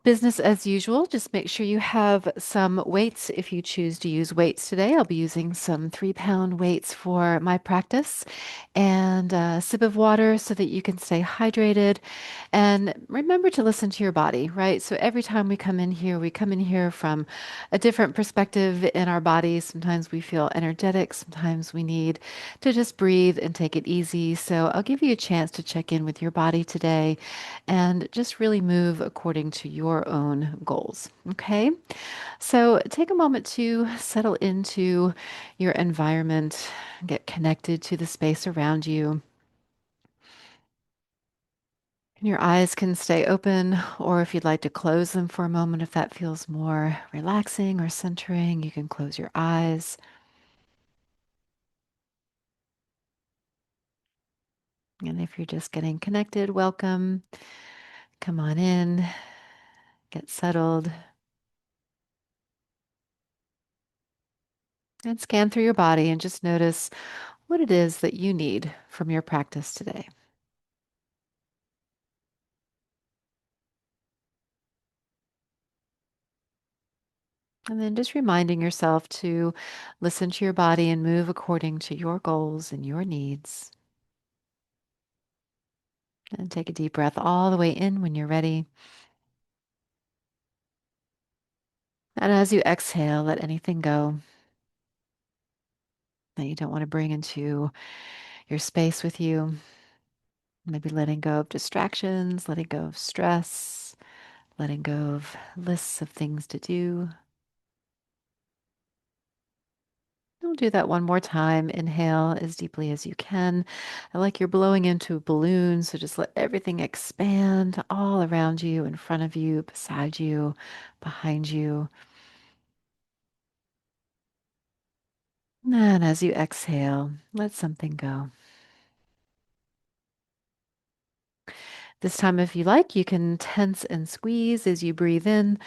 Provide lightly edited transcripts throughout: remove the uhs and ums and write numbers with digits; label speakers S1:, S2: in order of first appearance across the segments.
S1: Business as usual. Just make sure you have some weights if you choose to use weights today. I'll be using some 3 pound weights for my practice and a sip of water so that you can stay hydrated. And remember to listen to your body, right? So every time we come in here from a different perspective in our bodies. Sometimes we feel energetic, sometimes we need to just breathe and take it easy. So I'll give you a chance to check in with your body today and just really move according to your own goals. Okay. So take a moment to settle into your environment, get connected to the space around you. And your eyes can stay open, or if you'd like to close them for a moment, if that feels more relaxing or centering, you can close your eyes. And if you're just getting connected, welcome. Come on in, get settled, and scan through your body and just notice what it is that you need from your practice today. And then just reminding yourself to listen to your body and move according to your goals and your needs. And take a deep breath all the way in when you're ready. And as you exhale, let anything go that you don't want to bring into your space with you. Maybe letting go of distractions, letting go of stress, letting go of lists of things to do. We'll do that one more time. Inhale as deeply as you can. I like you're blowing into a balloon, so just let everything expand all around you, in front of you, beside you, behind you. And as you exhale, let something go. This time, if you like, you can tense and squeeze as you breathe in.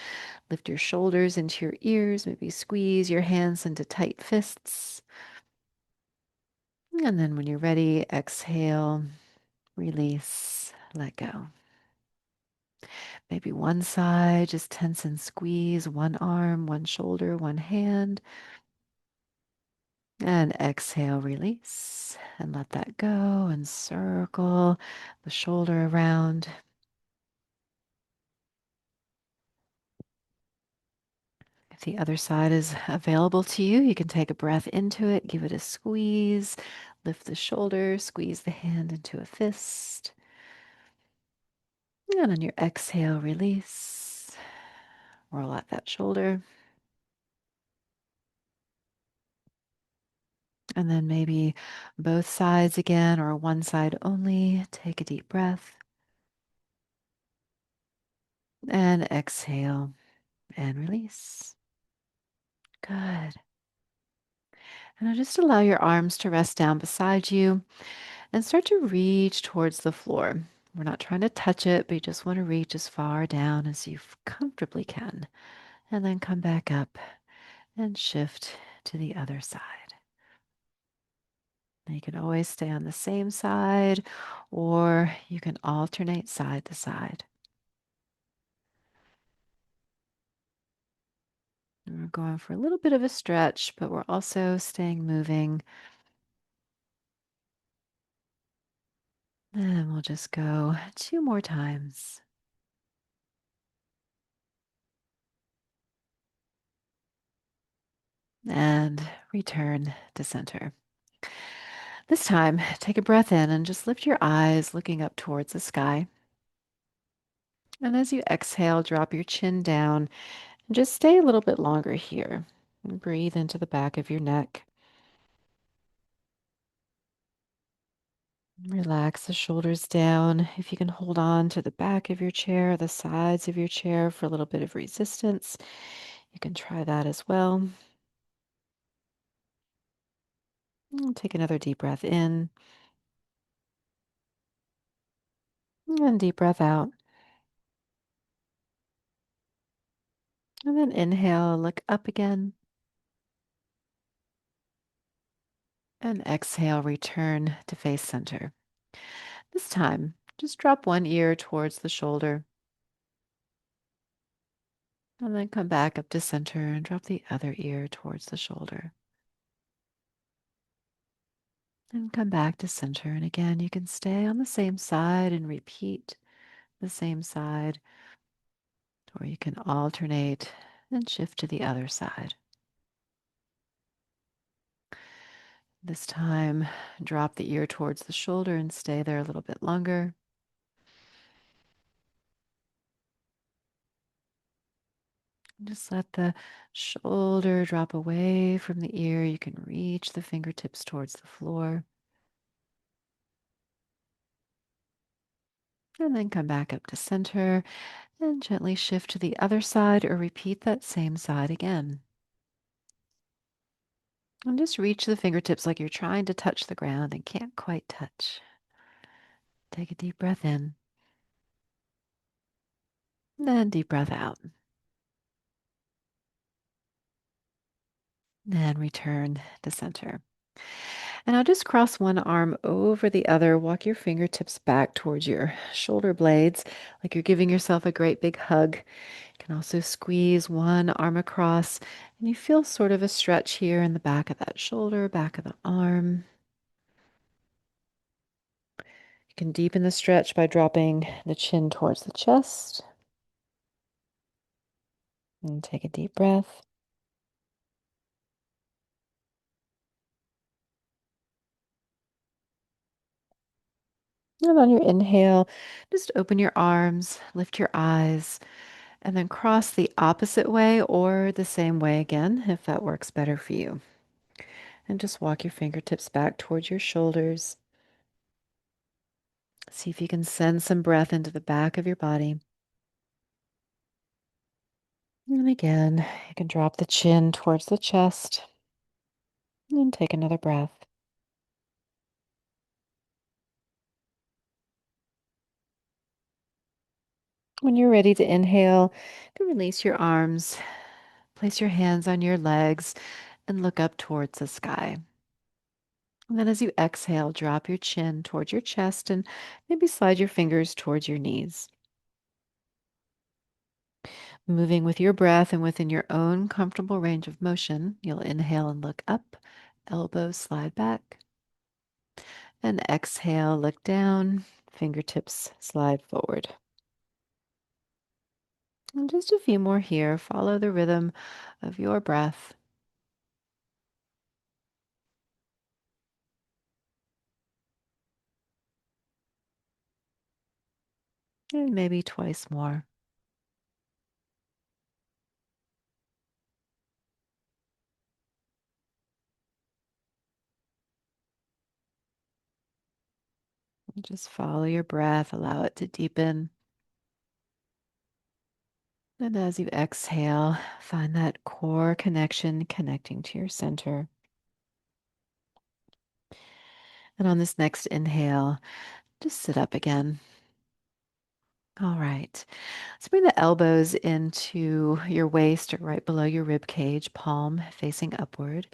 S1: Lift your shoulders into your ears, maybe squeeze your hands into tight fists. And then when you're ready, exhale, release, let go. Maybe one side, just tense and squeeze, one arm, one shoulder, one hand. And exhale, release, and let that go and circle the shoulder around. If the other side is available to you, you can take a breath into it, give it a squeeze, lift the shoulder, squeeze the hand into a fist. And on your exhale, release, roll out that shoulder. And then maybe both sides again or one side only. Take a deep breath and exhale and release. Good. And now just allow your arms to rest down beside you and start to reach towards the floor. We're not trying to touch it, but you just want to reach as far down as you comfortably can. And then come back up and shift to the other side. Now you can always stay on the same side or you can alternate side to side. And we're going for a little bit of a stretch, but we're also staying moving. And we'll just go 2 more times. And return to center. This time, take a breath in and just lift your eyes looking up towards the sky. And as you exhale, drop your chin down and just stay a little bit longer here. And breathe into the back of your neck. Relax the shoulders down. If you can hold on to the back of your chair, the sides of your chair for a little bit of resistance, you can try that as well. And take another deep breath in and deep breath out. And then inhale, look up again. And exhale, return to face center. This time, just drop one ear towards the shoulder. And then come back up to center and drop the other ear towards the shoulder. And come back to center. And again, you can stay on the same side and repeat the same side, or you can alternate and shift to the other side. This time, drop the ear towards the shoulder and stay there a little bit longer. Just let the shoulder drop away from the ear. You can reach the fingertips towards the floor. And then come back up to center and gently shift to the other side or repeat that same side again. And just reach the fingertips like you're trying to touch the ground and can't quite touch. Take a deep breath in, then deep breath out. Then return to center. And now just cross one arm over the other. Walk your fingertips back towards your shoulder blades like you're giving yourself a great big hug. You can also squeeze one arm across, and you feel sort of a stretch here in the back of that shoulder, back of the arm. You can deepen the stretch by dropping the chin towards the chest. And take a deep breath. And on your inhale, just open your arms, lift your eyes, and then cross the opposite way or the same way again, if that works better for you. And just walk your fingertips back towards your shoulders. See if you can send some breath into the back of your body. And again, you can drop the chin towards the chest and take another breath. When you're ready to inhale, you can release your arms, place your hands on your legs, and look up towards the sky. And then as you exhale, drop your chin towards your chest and maybe slide your fingers towards your knees. Moving with your breath and within your own comfortable range of motion, you'll inhale and look up, elbows slide back, and exhale, look down, fingertips slide forward. And just a few more here. Follow the rhythm of your breath. And maybe twice more. And just follow your breath, allow it to deepen. And as you exhale, find that core connection connecting to your center. And on this next inhale, just sit up again. All right. Let's bring the elbows into your waist or right below your rib cage, palm facing upward.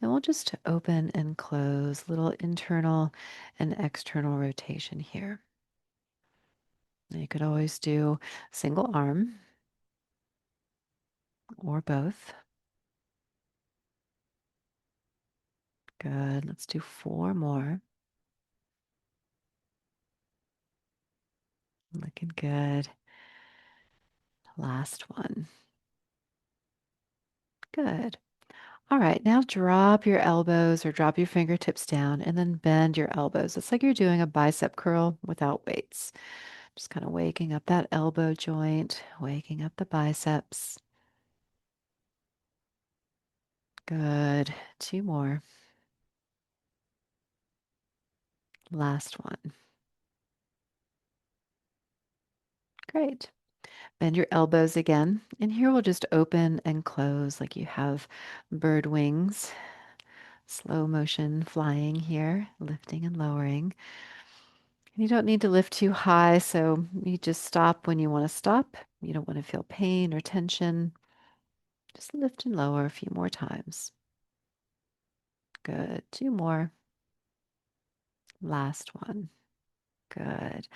S1: And we'll just open and close, little internal and external rotation here. Now you could always do single arm or both. Good. Let's do four more. Looking good. Last one. Good. All right, now drop your elbows or drop your fingertips down and then bend your elbows. It's like you're doing a bicep curl without weights. Just kind of waking up that elbow joint, waking up the biceps. Good. Two more. Last one. Great. Bend your elbows again. And here we'll just open and close like you have bird wings. Slow motion flying here, lifting and lowering. And you don't need to lift too high, so you just stop when you want to stop. You don't want to feel pain or tension. Just lift and lower a few more times. Good. Two more. Last one. Good.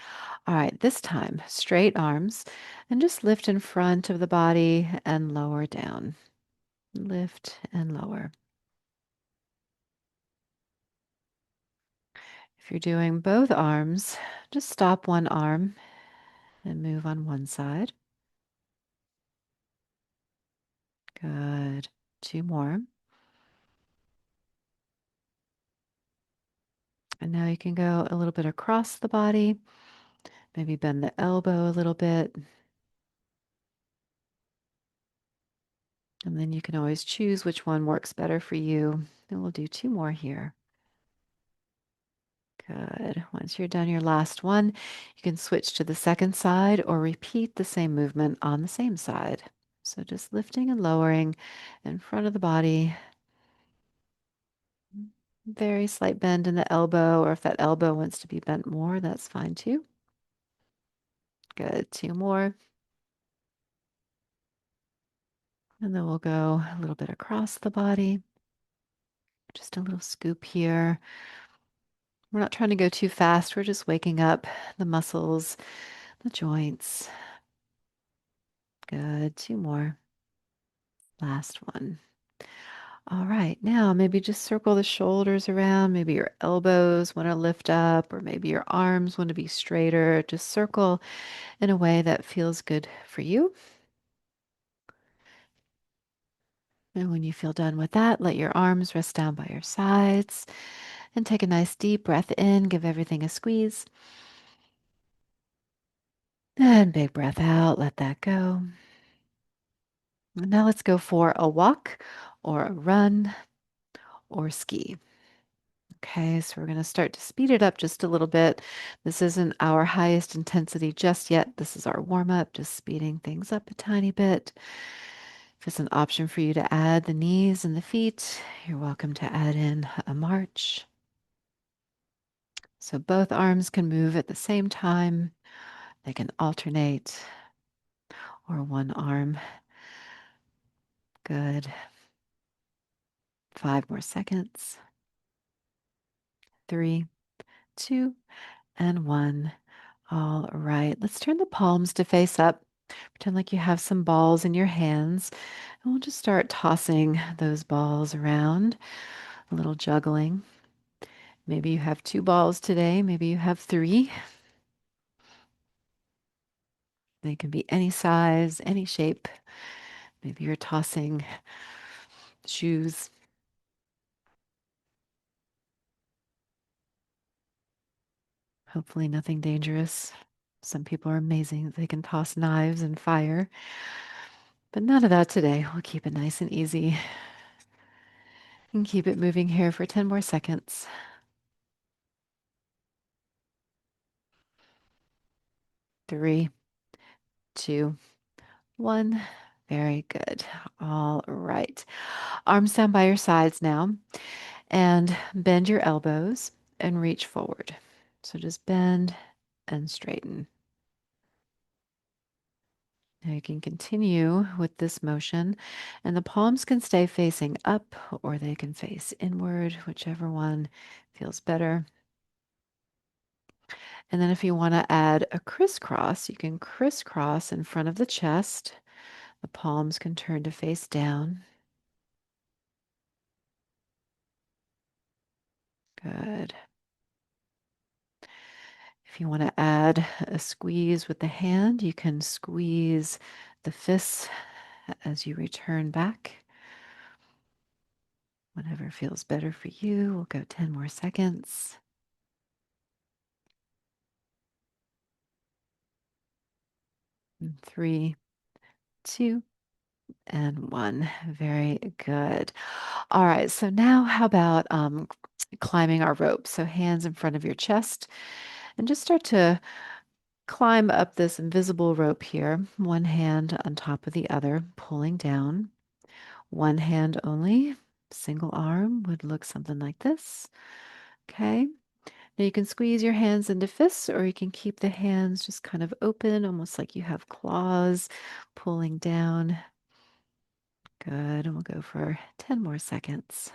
S1: All right, this time, straight arms and just lift in front of the body and lower down. Lift and lower. If you're doing both arms, just stop one arm and move on one side. Good. Two more. And now you can go a little bit across the body, maybe bend the elbow a little bit. And then you can always choose which one works better for you. And we'll do two more here. Good. Once you're done your last one, you can switch to the second side or repeat the same movement on the same side. So just lifting and lowering in front of the body. Very slight bend in the elbow, or if that elbow wants to be bent more, that's fine too. Good. Two more. And then we'll go a little bit across the body. Just a little scoop here. We're not trying to go too fast. We're just waking up the muscles, the joints. Good. Two more. Last one. All right. Now, maybe just circle the shoulders around. Maybe your elbows want to lift up, or maybe your arms want to be straighter. Just circle in a way that feels good for you. And when you feel done with that, let your arms rest down by your sides and take a nice deep breath in. Give everything a squeeze. And big breath out. Let that go. And now let's go for a walk or a run or ski. Okay, so we're going to start to speed it up just a little bit. This isn't our highest intensity just yet. This is our warm up, just speeding things up a tiny bit. If it's an option for you to add the knees and the feet, you're welcome to add in a march. So both arms can move at the same time. They can alternate, or one arm. Good. 5 more seconds. 3, 2, and 1. All right, let's turn the palms to face up. Pretend like you have some balls in your hands, and we'll just start tossing those balls around, a little juggling. Maybe you have two balls today, maybe you have three. They can be any size, any shape. Maybe you're tossing shoes. Hopefully, nothing dangerous. Some people are amazing. They can toss knives and fire, but none of that today. We'll keep it nice and easy and keep it moving here for 10 more seconds. 3, 2, 1. Very good. All right. Arms down by your sides now and bend your elbows and reach forward. So just bend and straighten. Now you can continue with this motion, and the palms can stay facing up or they can face inward, whichever one feels better. And then if you want to add a crisscross, you can crisscross in front of the chest. The palms can turn to face down. Good. If you want to add a squeeze with the hand, you can squeeze the fists as you return back. Whatever feels better for you. We'll go 10 more seconds. 3, 2, and 1. Very good. All right. So now how about climbing our rope? So hands in front of your chest and just start to climb up this invisible rope here. One hand on top of the other, pulling down. One hand only, single arm would look something like this. Okay. Now you can squeeze your hands into fists, or you can keep the hands just kind of open, almost like you have claws pulling down. Good. And we'll go for 10 more seconds.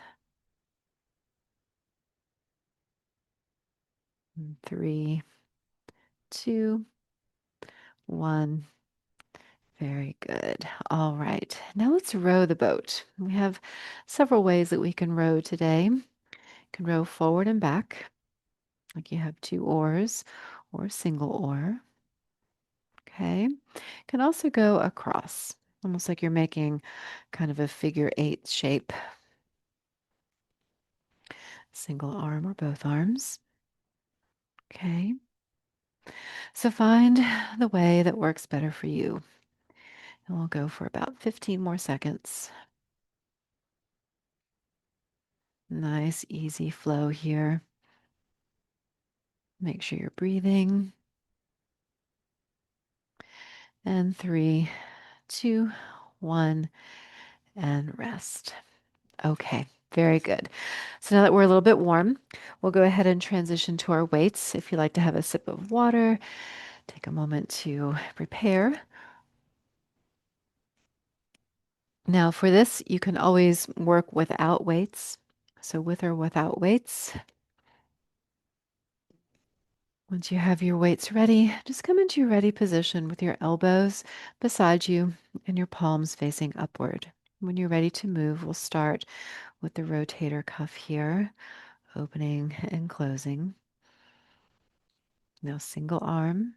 S1: 3, 2, 1. Very good. All right. Now let's row the boat. We have several ways that we can row today. You can row forward and back, like you have two oars or a single oar. Okay. Can also go across, almost like you're making kind of a figure eight shape. Single arm or both arms. Okay. So find the way that works better for you. And we'll go for about 15 more seconds. Nice, easy flow here. Make sure you're breathing. And 3, 2, 1, and rest. Okay, very good. So now that we're a little bit warm, we'll go ahead and transition to our weights. If you like to have a sip of water, take a moment to prepare. Now, for this, you can always work without weights. So, with or without weights, once you have your weights ready, just come into your ready position with your elbows beside you and your palms facing upward. When you're ready to move, we'll start with the rotator cuff here, opening and closing. Now, single arm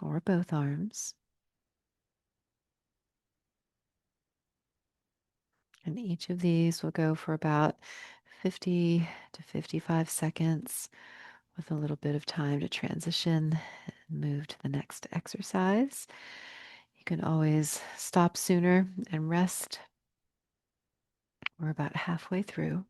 S1: or both arms. And each of these will go for about 50 to 55 seconds with a little bit of time to transition and move to the next exercise. You can always stop sooner and rest. We're about halfway through.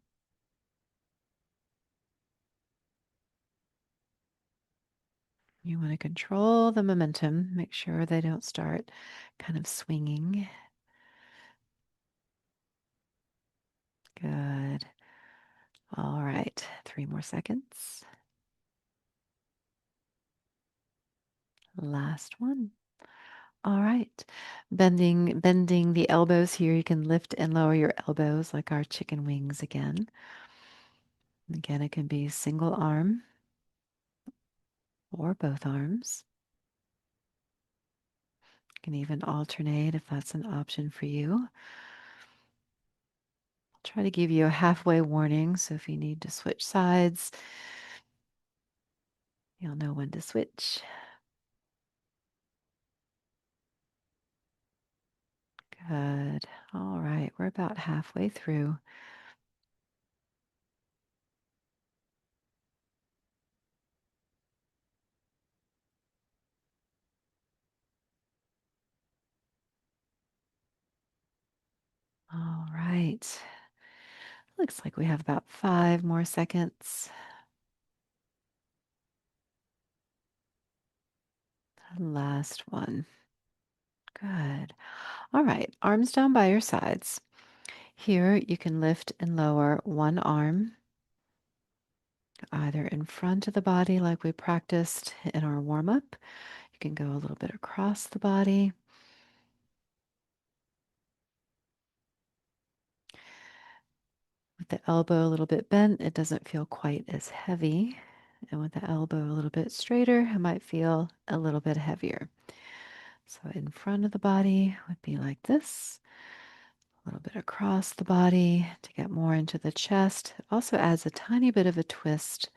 S1: You want to control the momentum, make sure they don't start kind of swinging. Good. All right, 3 more seconds. Last one. All right. Bending the elbows here. You can lift and lower your elbows like our chicken wings again. Again, it can be single arm or both arms. You can even alternate if that's an option for you. I'll try to give you a halfway warning, so if you need to switch sides, you'll know when to switch. Good. All right, we're about halfway through. All right. Looks like we have about 5 more seconds. Last one. Good. All right, arms down by your sides. Here you can lift and lower one arm, either in front of the body like we practiced in our warm up. You can go a little bit across the body. With the elbow a little bit bent, it doesn't feel quite as heavy. And with the elbow a little bit straighter, it might feel a little bit heavier. So in front of the body would be like this. A little bit across the body to get more into the chest. It also adds a tiny bit of a twist.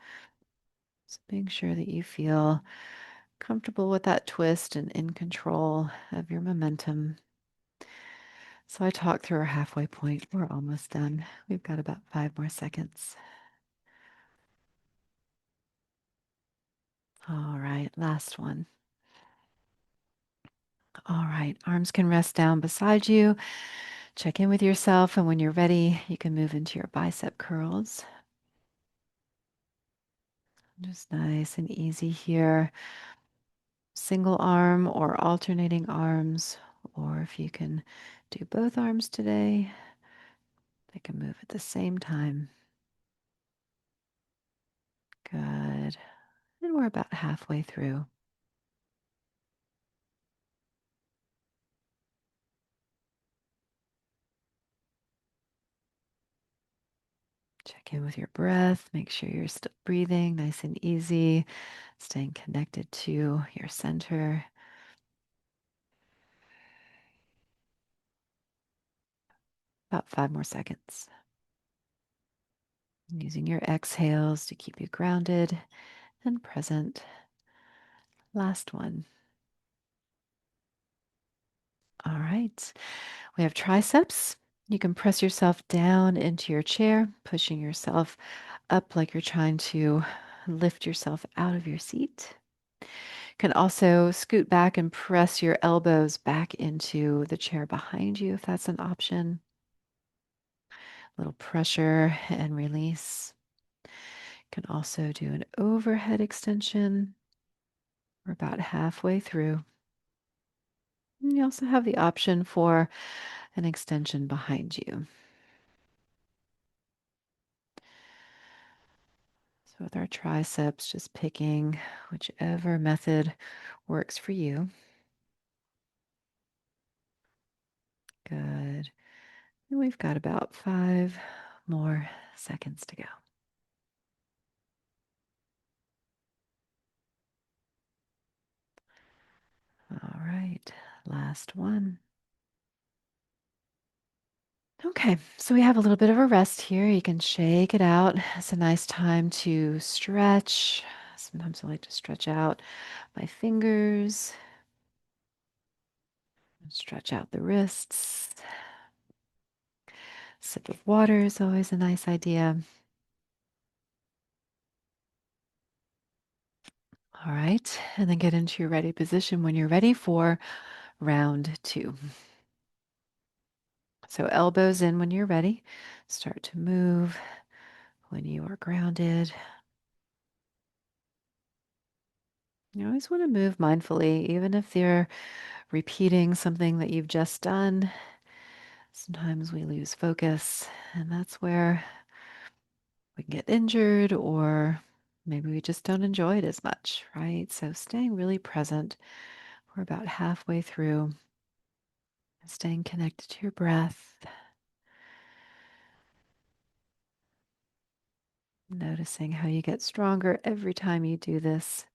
S1: So make sure that you feel comfortable with that twist and in control of your momentum. So I talked through our halfway point. We're almost done. We've got about 5 more seconds. All right, last one. All right, arms can rest down beside you. Check in with yourself, and when you're ready, you can move into your bicep curls. Just nice and easy here. Single arm or alternating arms, or if you can do both arms today, they can move at the same time. Good. And we're about halfway through. Check in with your breath. Make sure you're still breathing nice and easy, staying connected to your center. About 5 more seconds. Using your exhales to keep you grounded and present. Last one. All right. We have triceps. You can press yourself down into your chair, pushing yourself up like you're trying to lift yourself out of your seat. Can also scoot back and press your elbows back into the chair behind you if that's an option. Little pressure and release. Can also do an overhead extension. We're about halfway through. And you also have the option for an extension behind you. So with our triceps, just picking whichever method works for you. Good. And we've got about 5 more seconds to go. All right, last one. Okay, so we have a little bit of a rest here. You can shake it out. It's a nice time to stretch. Sometimes I like to stretch out my fingers, stretch out the wrists. Sip of water is always a nice idea. All right, and then get into your ready position when you're ready for round two. So elbows in when you're ready. Start to move when you are grounded. You always want to move mindfully, even if you're repeating something that you've just done. Sometimes we lose focus, and that's where we can get injured, or maybe we just don't enjoy it as much, right? So staying really present. We're about halfway through. Staying connected to your breath. Noticing how you get stronger every time you do this.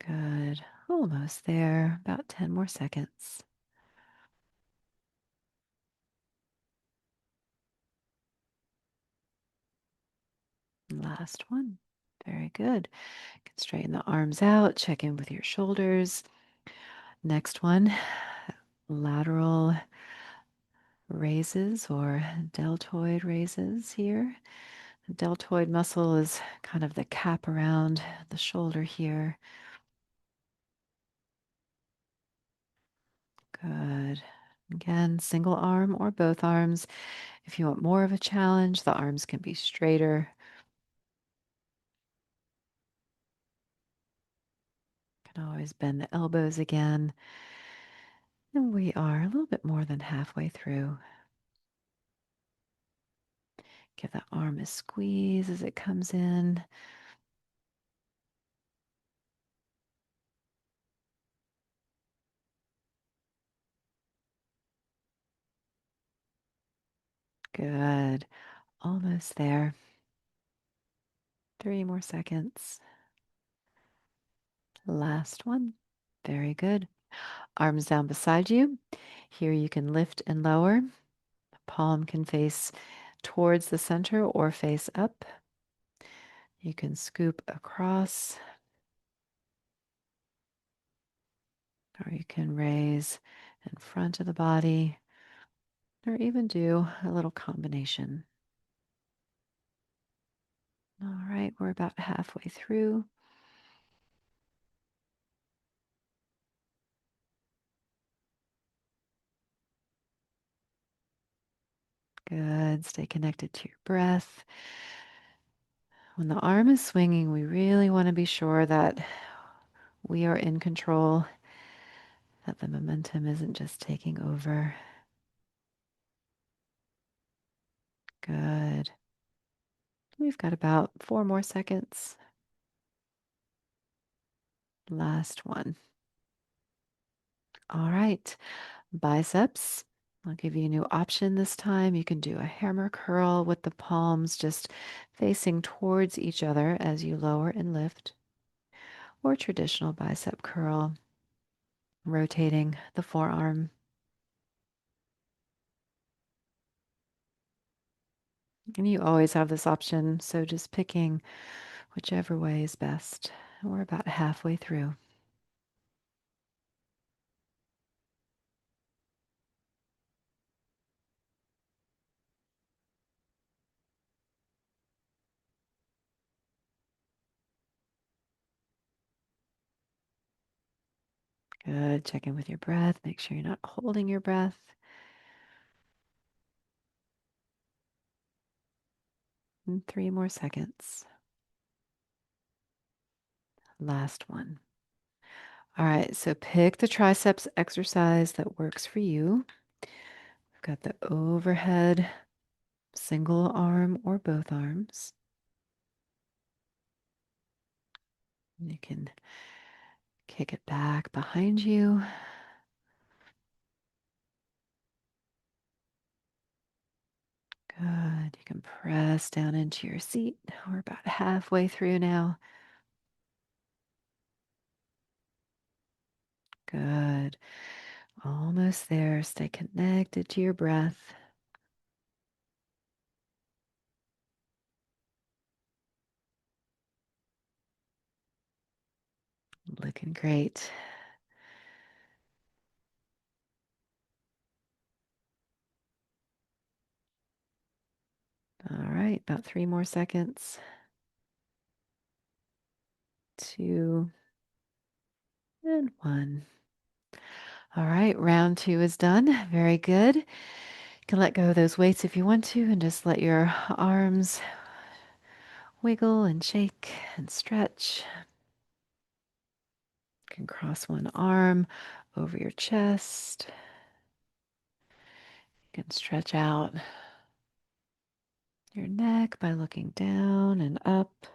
S1: Good. Almost there. About 10 more seconds. Last one. Very good. Can straighten the arms out. Check in with your shoulders. Next one, lateral raises or deltoid raises here. The deltoid muscle is kind of the cap around the shoulder here. Good. Again, single arm or both arms. If you want more of a challenge, the arms can be straighter. Can always bend the elbows again. And we are a little bit more than halfway through. Give that arm a squeeze as it comes in. Good. Almost there. 3 more seconds. Last one. Very good. Arms down beside you. Here you can lift and lower. The palm can face towards the center or face up. You can scoop across, or you can raise in front of the body, or even do a little combination. All right, we're about halfway through. Good. Stay connected to your breath. When the arm is swinging, we really want to be sure that we are in control, that the momentum isn't just taking over. Good. We've got about 4 more seconds. Last one. All right. Biceps. I'll give you a new option this time. You can do a hammer curl with the palms just facing towards each other as you lower and lift, or traditional bicep curl, rotating the forearm. And you always have this option, so just picking whichever way is best. We're about halfway through. Good. Check in with your breath. Make sure you're not holding your breath. And 3 more seconds. Last one. All right, so pick the triceps exercise that works for you. We've got the overhead single arm or both arms. You can kick it back behind you. Good. You can press down into your seat. We're about halfway through now. Good. Almost there. Stay connected to your breath. Looking great. All right, about 3 more seconds. 2 and 1. All right, round 2 is done. Very good. You can let go of those weights if you want to and just let your arms wiggle and shake and stretch. You can cross one arm over your chest. You can stretch out your neck by looking down and up.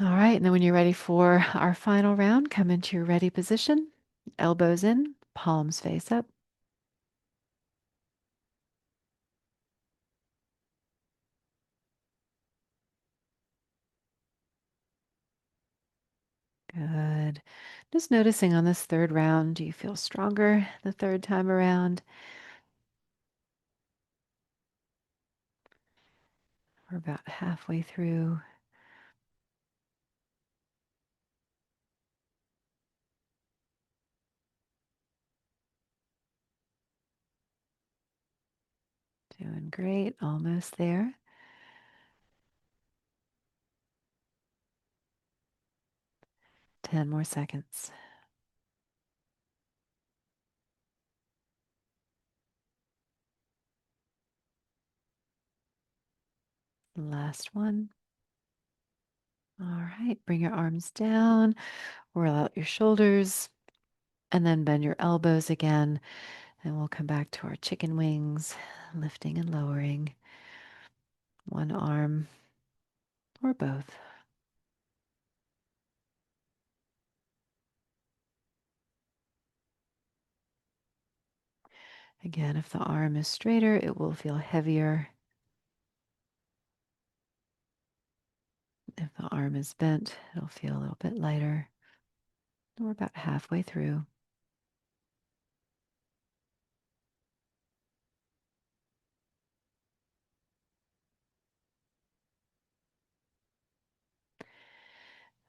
S1: All right, and then when you're ready for our final round, come into your ready position. Elbows in, palms face up. Good. Just noticing on this third round, do you feel stronger the third time around? We're about halfway through. Doing great. Almost there. 10 more seconds. Last one. All right. Bring your arms down. Roll out your shoulders. And then bend your elbows again. And we'll come back to our chicken wings, lifting and lowering one arm or both. Again, if the arm is straighter, it will feel heavier. If the arm is bent, it'll feel a little bit lighter. We're about halfway through.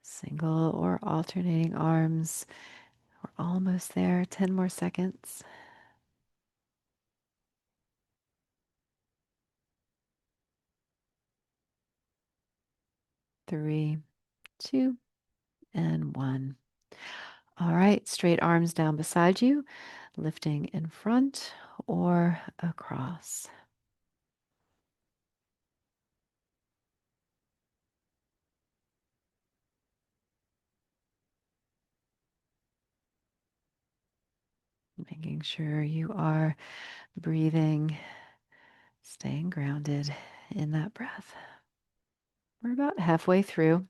S1: Single or alternating arms. We're almost there. 10 more seconds. 3, 2, and 1. All right, straight arms down beside you, lifting in front or across. Making sure you are breathing, staying grounded in that breath. We're about halfway through.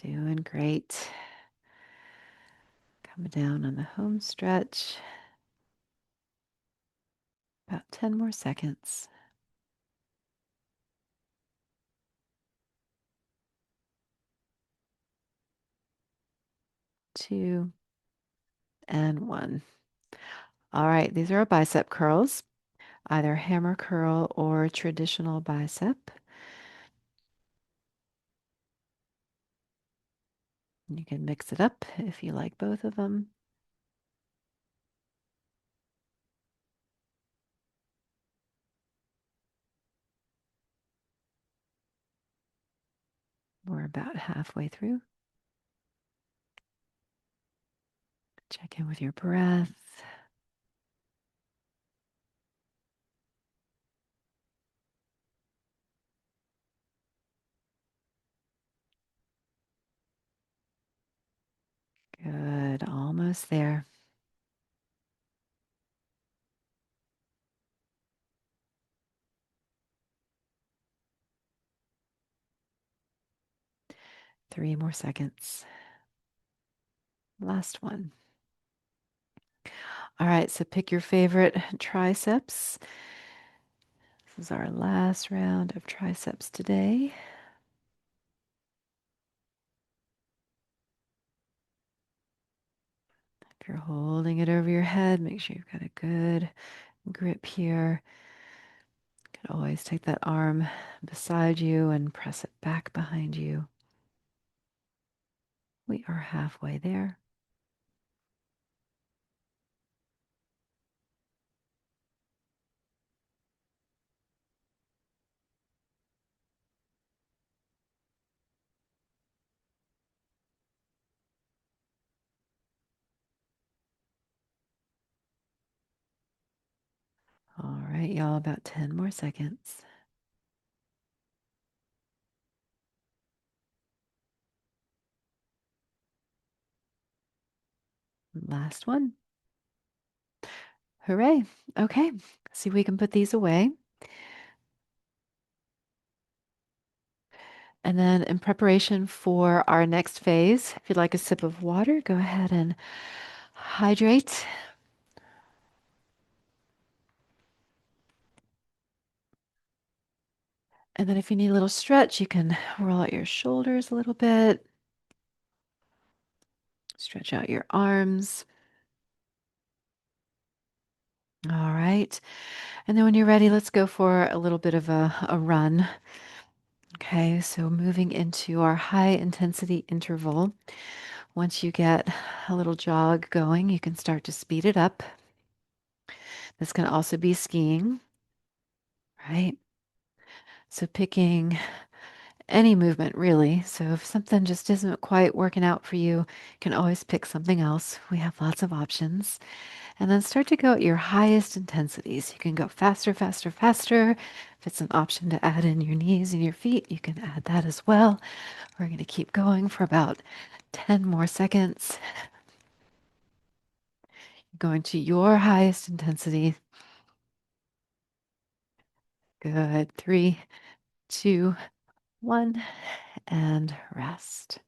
S1: Doing great. Come down on the home stretch. About 10 more seconds. 2 and 1. All right, these are our bicep curls, either hammer curl or traditional bicep. You can mix it up if you like both of them. We're about halfway through. Check in with your breath. Good, almost there. Three more seconds. Last one. All right, so pick your favorite triceps. This is our last round of triceps today. If you're holding it over your head, make sure you've got a good grip here. You can always take that arm beside you and press it back behind you. We are halfway there. All right, y'all, about 10 more seconds. Last one. Hooray. Okay, see if we can put these away. And then in preparation for our next phase, if you'd like a sip of water, go ahead and hydrate. And then if you need a little stretch, you can roll out your shoulders a little bit. Stretch out your arms. All right. And then when you're ready, let's go for a little bit of a run. Okay, so moving into our high intensity interval. Once you get a little jog going, you can start to speed it up. This can also be skiing, right? So picking any movement really. So if something just isn't quite working out for you, you can always pick something else. We have lots of options. And then start to go at your highest intensities. You can go faster, faster, faster. If it's an option to add in your knees and your feet, you can add that as well. We're going to keep going for about 10 more seconds. Going to your highest intensity. Good. 3, 2, 1, and rest.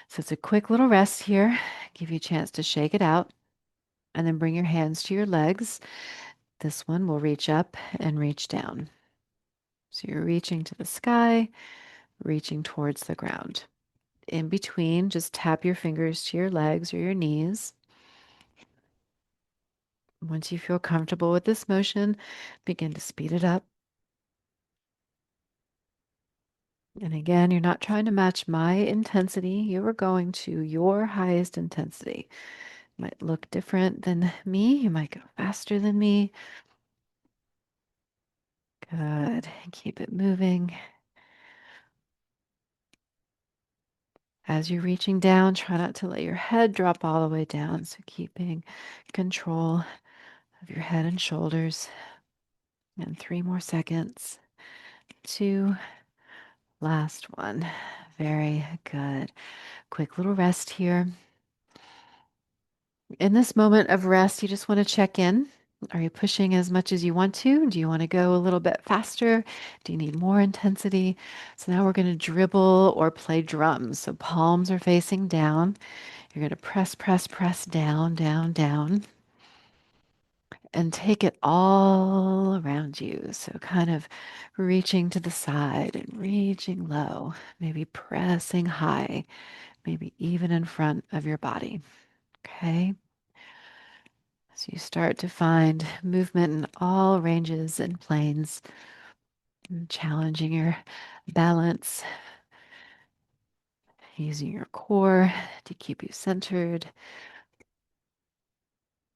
S1: So it's a quick little rest here. Give you a chance to shake it out and then bring your hands to your legs. This one will reach up and reach down. So you're reaching to the sky, reaching towards the ground. In between, just tap your fingers to your legs or your knees. Once you feel comfortable with this motion, begin to speed it up. And again, you're not trying to match my intensity. You are going to your highest intensity. Might look different than me. You might go faster than me. Good. Keep it moving. As you're reaching down, try not to let your head drop all the way down. So keeping control of your head and shoulders. And 3 more seconds. 2, last one. Very good. Quick little rest here. In this moment of rest, you just want to check in. Are you pushing as much as you want to? Do you want to go a little bit faster? Do you need more intensity? So now we're going to dribble or play drums. So palms are facing down. You're going to press, press, press down, down, down, and take it all around you. So kind of reaching to the side and reaching low, maybe pressing high, maybe even in front of your body. Okay. So you start to find movement in all ranges and planes, and challenging your balance, using your core to keep you centered.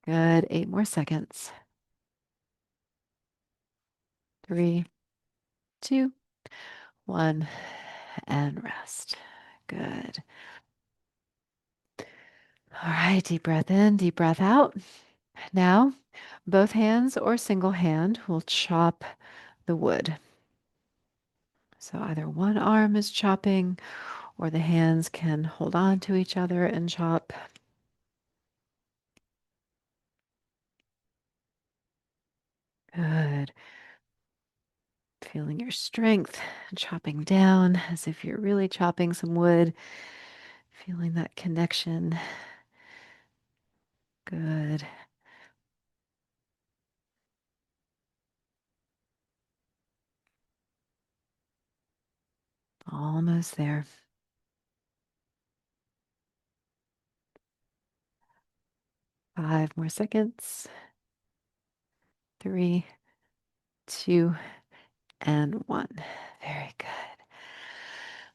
S1: Good. 8 more seconds. 3, 2, 1, and rest. Good. All right. Deep breath in, deep breath out. Now, both hands or single hand will chop the wood. So either one arm is chopping or the hands can hold on to each other and chop. Good. Feeling your strength, chopping down as if you're really chopping some wood. Feeling that connection. Good. Almost there. 5 more seconds. 3, 2, and 1. Very good.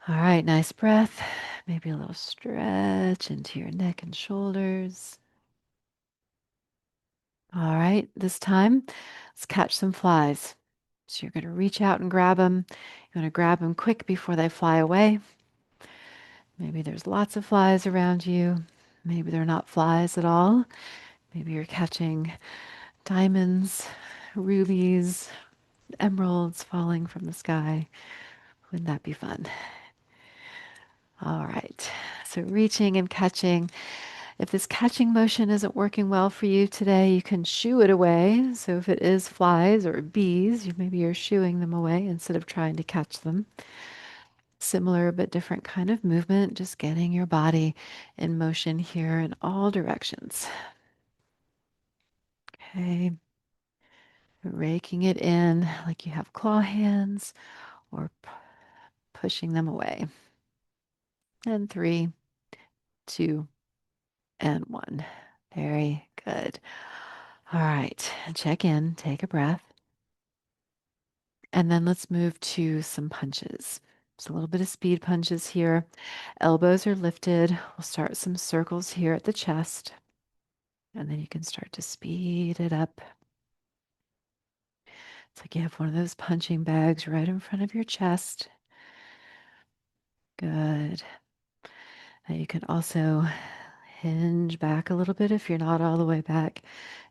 S1: All right, nice breath. Maybe a little stretch into your neck and shoulders. All right, this time, let's catch some flies. So you're going to reach out and grab them. You want to grab them quick before they fly away. Maybe there's lots of flies around you. Maybe they're not flies at all. Maybe you're catching diamonds, rubies, emeralds falling from the sky. Wouldn't that be fun? All right. So reaching and catching. If this catching motion isn't working well for you today, you can shoo it away. So if it is flies or bees, maybe you're shooing them away instead of trying to catch them. Similar but different kind of movement, just getting your body in motion here in all directions. Okay. Raking it in like you have claw hands or pushing them away. And 3, 2, and 1. Very good. All right. Check in, take a breath. And then let's move to some punches. Just a little bit of speed punches here. Elbows are lifted. We'll start some circles here at the chest. And then you can start to speed it up. It's like you have one of those punching bags right in front of your chest. Good. Now you can also hinge back a little bit if you're not all the way back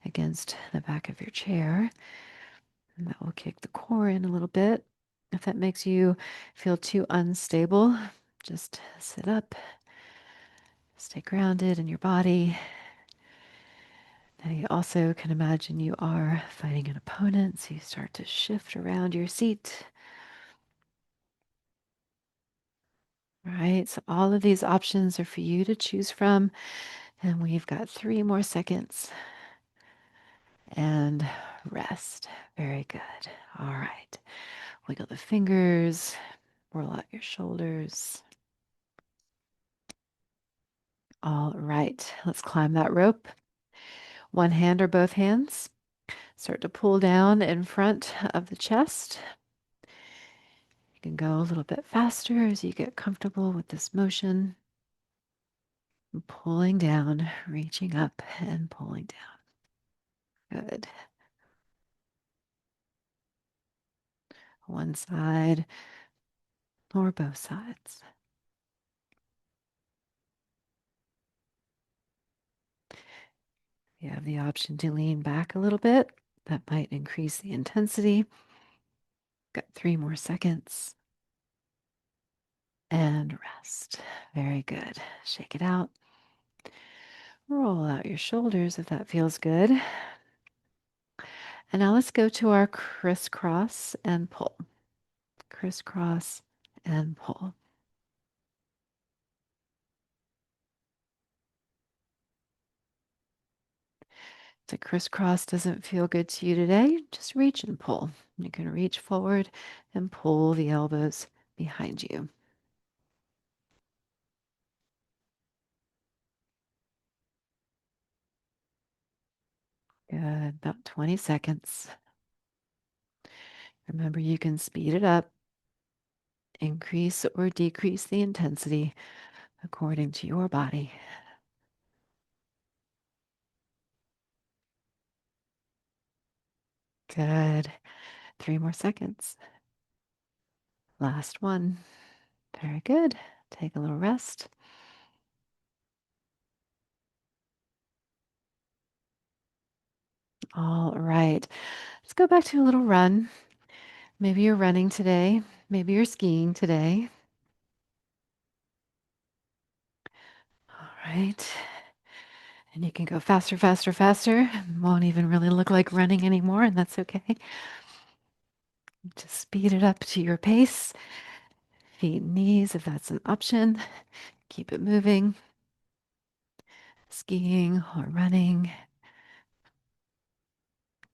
S1: against the back of your chair. And that will kick the core in a little bit. If that makes you feel too unstable, just sit up, stay grounded in your body. Now you also can imagine you are fighting an opponent, so you start to shift around your seat. Right, so all of these options are for you to choose from. And we've got 3 more seconds. And rest. Very good. All right. Wiggle the fingers, roll out your shoulders. All right. Let's climb that rope. One hand or both hands. Start to pull down in front of the chest. You can go a little bit faster as you get comfortable with this motion. Pulling down, reaching up and pulling down. Good. One side or both sides. You have the option to lean back a little bit. That might increase the intensity. Got 3 more seconds. And rest. Very good. Shake it out. Roll out your shoulders if that feels good. And now let's go to our crisscross and pull. Crisscross and pull. If the crisscross doesn't feel good to you today, just reach and pull. You can reach forward and pull the elbows behind you. Good, about 20 seconds. Remember, you can speed it up, increase or decrease the intensity according to your body. Good. 3 more seconds. Last one. Very good. Take a little rest. All right. Let's go back to a little run. Maybe you're running today. Maybe you're skiing today. All right. And you can go faster, faster, faster. Won't even really look like running anymore, and that's okay. Just speed it up to your pace. Feet and knees, if that's an option. Keep it moving. Skiing or running.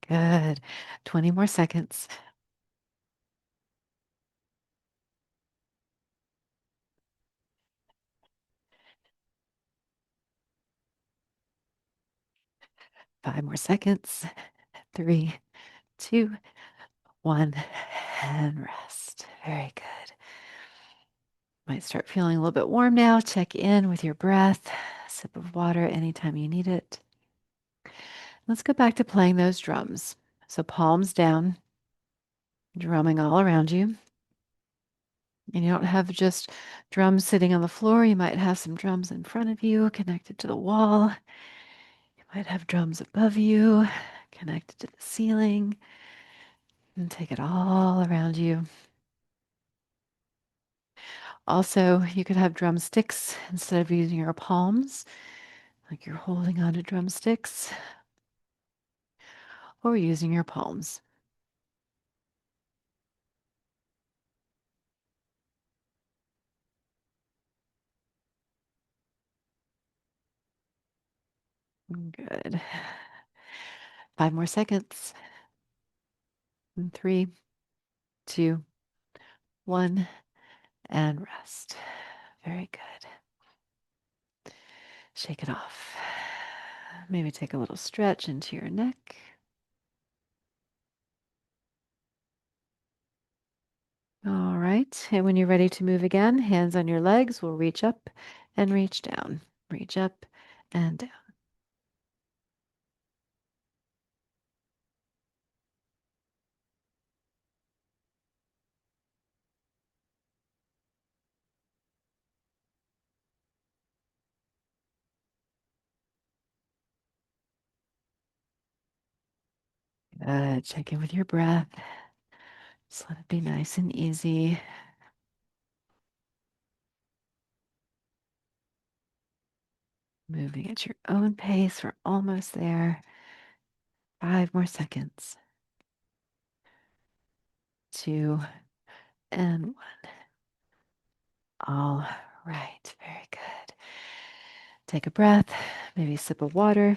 S1: Good. 20 more seconds. 5 more seconds. 3, 2, 1, and rest. Very good. Might start feeling a little bit warm now. Check in with your breath. Sip of water anytime you need it. Let's go back to playing those drums. So palms down, drumming all around you. And you don't have just drums sitting on the floor. You might have some drums in front of you, connected to the wall. You might have drums above you, connected to the ceiling. And take it all around you. Also, you could have drumsticks instead of using your palms, like you're holding onto drumsticks, or using your palms. Good. 5 more seconds. And 3, 2, 1, and rest. Very good. Shake it off. Maybe take a little stretch into your neck. All right. And when you're ready to move again, hands on your legs will reach up and reach down. Reach up and down. 'Good. Check in with your breath. Just let it be nice and easy. Moving at your own pace. We're almost there. 5 more seconds. 2 and 1. All right. Very good. Take a breath. Maybe a sip of water.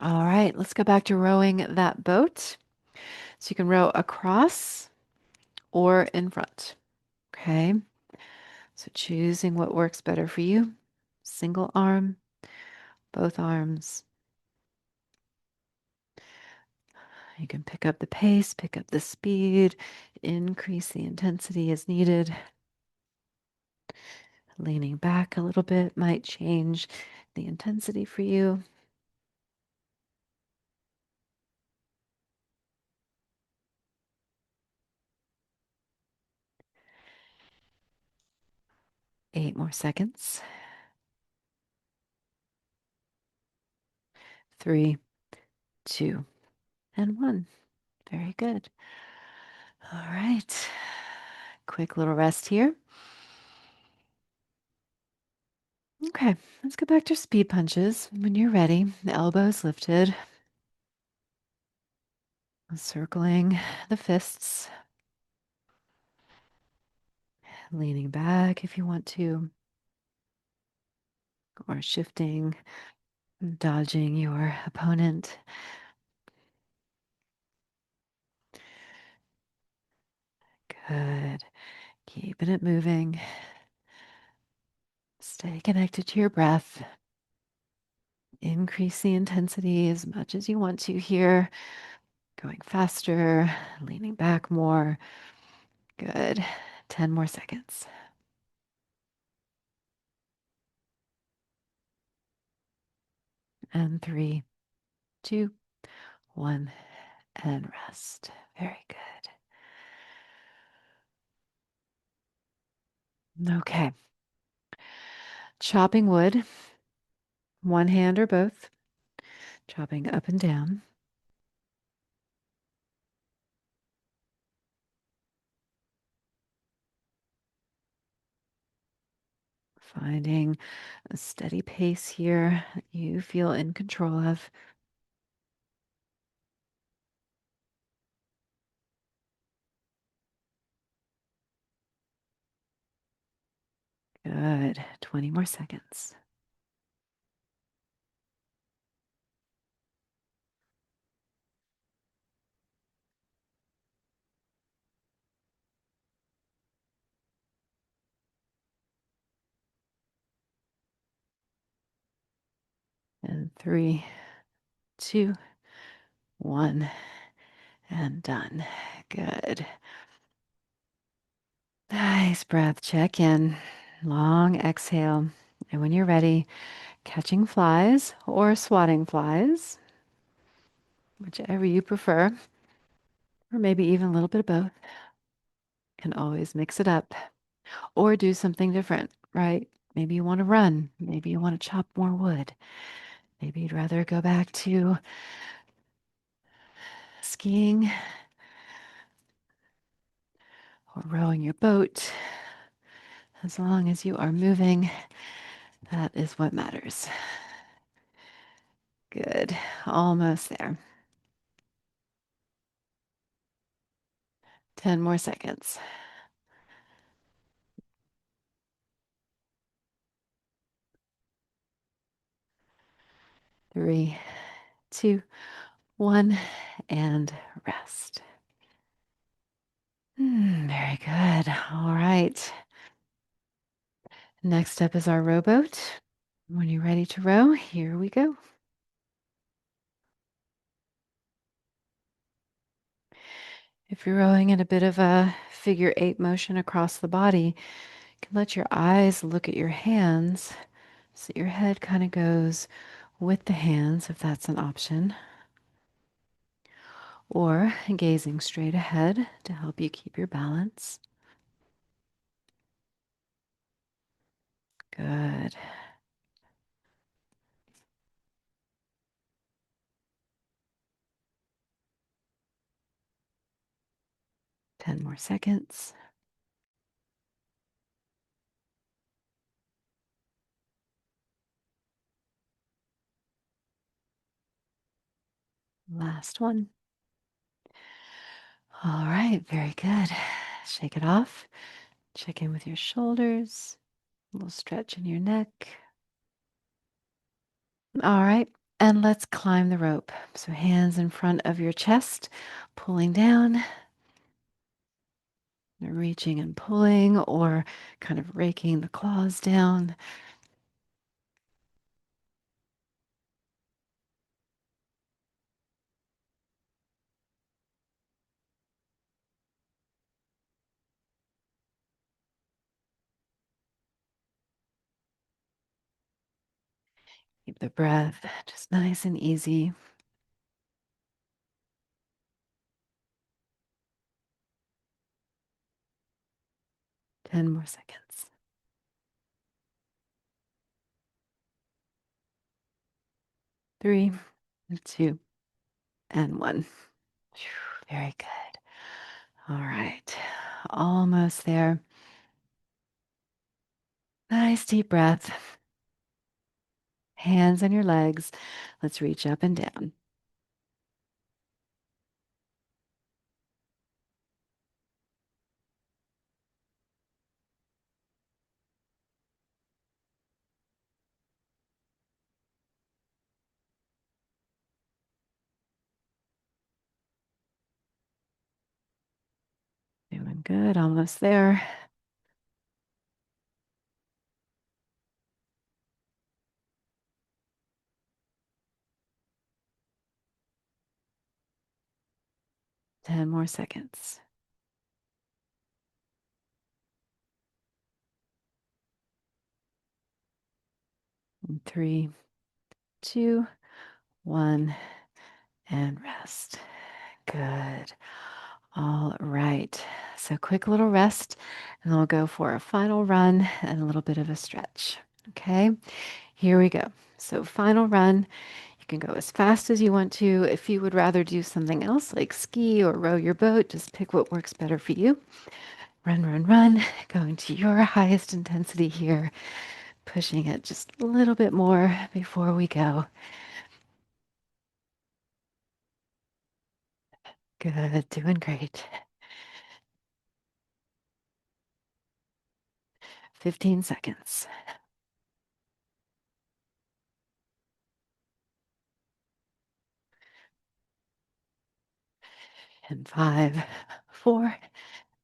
S1: All right. Let's go back to rowing that boat. So you can row across or in front. Okay. So choosing what works better for you. Single arm, both arms. You can pick up the pace, pick up the speed, increase the intensity as needed. Leaning back a little bit might change the intensity for you. Eight more seconds. 3, 2, and 1. Very good. All right. Quick little rest here. Okay, let's go back to speed punches. When you're ready, the elbows lifted, circling the fists, leaning back if you want to, or shifting, dodging your opponent. Good. Keeping it moving. Stay connected to your breath. Increase the intensity as much as you want to here. Going faster, leaning back more. Good. 10 more seconds. And three, two, one, and rest. Very good. Okay. Chopping wood, one hand or both, chopping up and down. Finding a steady pace here that you feel in control of. Good. 20 more seconds. And three, two, one, and done. Good. Nice breath. Check in. Long exhale. And when you're ready, catching flies or swatting flies, whichever you prefer, or maybe even a little bit of both. Can always mix it up or do something different, right? Maybe you want to run. Maybe you want to chop more wood. Maybe you'd rather go back to skiing or rowing your boat. As long as you are moving, that is what matters. Good. Almost there. 10 more seconds. Three, two, one, and rest. Very good. All right. Next up is our rowboat. When you're ready to row, here we go. If you're rowing in a bit of a figure eight motion across the body, you can let your eyes look at your hands so your head kind of goes with the hands, if that's an option, or gazing straight ahead to help you keep your balance. Good. 10 more seconds. Last one. All right, very good. Shake it off. Check in with your shoulders, a little stretch in your neck. All right, and let's climb the rope. So hands in front of your chest, pulling down, reaching and pulling, or kind of raking the claws down. Keep the breath just nice and easy. 10 more seconds. 3, 2, and 1. Phew, very good. All right, almost there. Nice deep breath. Hands on your legs. Let's reach up and down. Doing good. Almost there. Ten more seconds. And three, two, one, and rest. Good. All right. So quick little rest, and then we'll go for a final run and a little bit of a stretch. Okay, here we go. So final run. You can go as fast as you want to. If you would rather do something else like ski or row your boat, just pick what works better for you. Run, run, run. Going to your highest intensity here. Pushing it just a little bit more before we go. Good, doing great. 15 seconds. And five, four,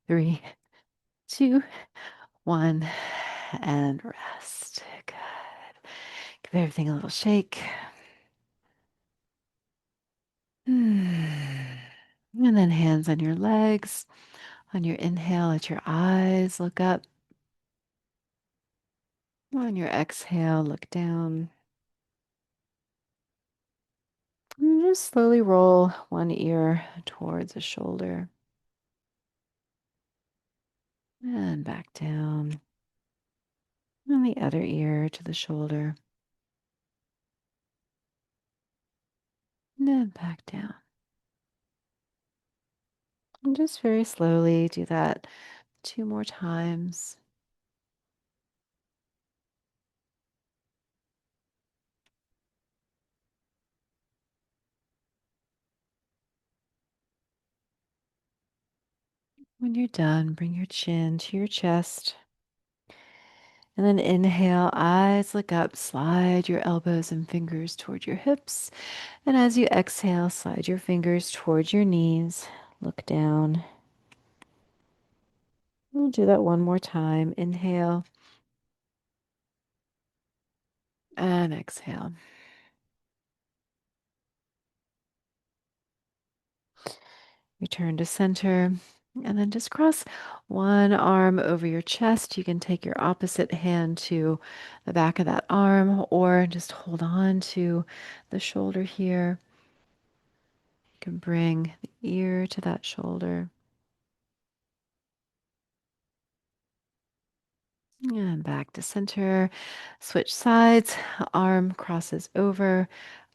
S1: three, two, one, and rest. Good. Give everything a little shake. And then hands on your legs. On your inhale, let your eyes look up. On your exhale, look down. And just slowly roll one ear towards a shoulder. And back down. And the other ear to the shoulder. And then back down. And just very slowly do that two more times. When you're done, bring your chin to your chest. And then inhale, eyes look up, slide your elbows and fingers toward your hips. And as you exhale, slide your fingers towards your knees. Look down. We'll do that one more time. Inhale and exhale. Return to center. And then just cross one arm over your chest. You can take your opposite hand to the back of that arm or just hold on to the shoulder here. You can bring the ear to that shoulder. And back to center. Switch sides. Arm crosses over.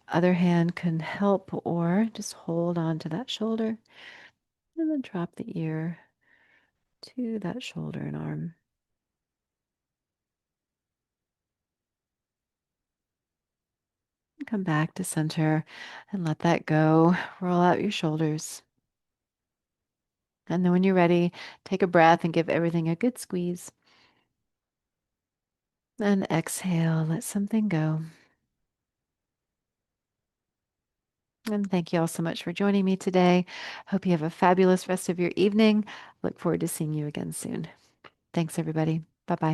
S1: Other hand can help or just hold on to that shoulder. And then drop the ear to that shoulder and arm. Come back to center and let that go. Roll out your shoulders. And then when you're ready, take a breath and give everything a good squeeze. And exhale, let something go. And thank you all so much for joining me today. Hope you have a fabulous rest of your evening. Look forward to seeing you again soon. Thanks, everybody. Bye bye.